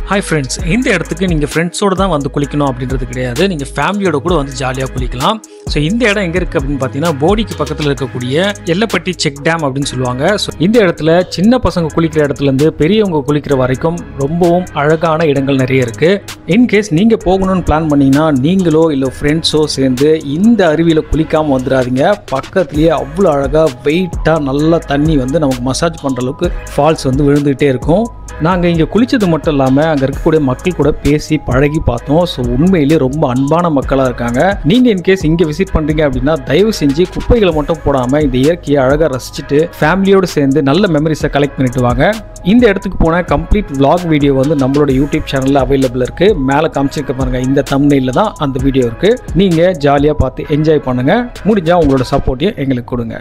Hi friends, இந்த இடத்துக்கு நீங்கள் ஃப்ரெண்ட்ஸோடு தான் வந்து குளிக்கணும் அப்படின்றது கிடையாது. நீங்கள் ஃபேமிலியோட கூட வந்து ஜாலியாக குளிக்கலாம். ஸோ இந்த இடம் எங்கே இருக்குது அப்படின்னு பார்த்தீங்கன்னா, போடிக்கு பக்கத்தில் இருக்கக்கூடிய எல்லப்பட்டி செக் டேம் அப்படின்னு சொல்லுவாங்க. ஸோ இந்த இடத்துல சின்ன பசங்க குளிக்கிற இடத்துலேருந்து பெரியவங்க குளிக்கிற வரைக்கும் ரொம்பவும் அழகான இடங்கள் நிறைய இருக்குது. இன்கேஸ் நீங்கள் போகணும்னு பிளான் பண்ணிங்கன்னா நீங்களோ இல்லை ஃப்ரெண்ட்ஸோ சேர்ந்து இந்த அருவியில் குளிக்காமல் வந்துடாதீங்க. பக்கத்துலேயே அவ்வளோ அழகாக வெயிட்டாக நல்லா தண்ணி வந்து நமக்கு மசாஜ் பண்ணுற அளவுக்கு ஃபால்ஸ் வந்து விழுந்துகிட்டே இருக்கும். நாங்கள் இங்கே குளித்தது மட்டும் இல்லாமல் அங்கே இருக்கக்கூடிய மக்கள் கூட பேசி பழகி பார்த்தோம். ஸோ உண்மையிலேயே ரொம்ப அன்பான மக்களாக இருக்காங்க. நீங்கள் இன்கேஸ் இங்கே விசிட் பண்ணுறீங்க அப்படின்னா தயவு செஞ்சு குப்பைகளை மட்டும் போடாமல் இந்த இயற்கையை அழகாக ரசிச்சுட்டு ஃபேமிலியோடு சேர்ந்து நல்ல மெமரிஸை கலெக்ட் பண்ணிட்டு வாங்க. இந்த இடத்துக்கு போன கம்ப்ளீட் vlog வீடியோ வந்து நம்மளோட யூடியூப் சேனலில் அவைலபிள் இருக்குது. மேலே காமிச்சிருக்க பாருங்கள், இந்த தம்ப்நெயிலில் தான் அந்த வீடியோ இருக்குது. நீங்கள் ஜாலியாக பார்த்து என்ஜாய் பண்ணுங்கள். முடிஞ்சால் உங்களோட சப்போர்ட்டையும் எங்களுக்கு கொடுங்க.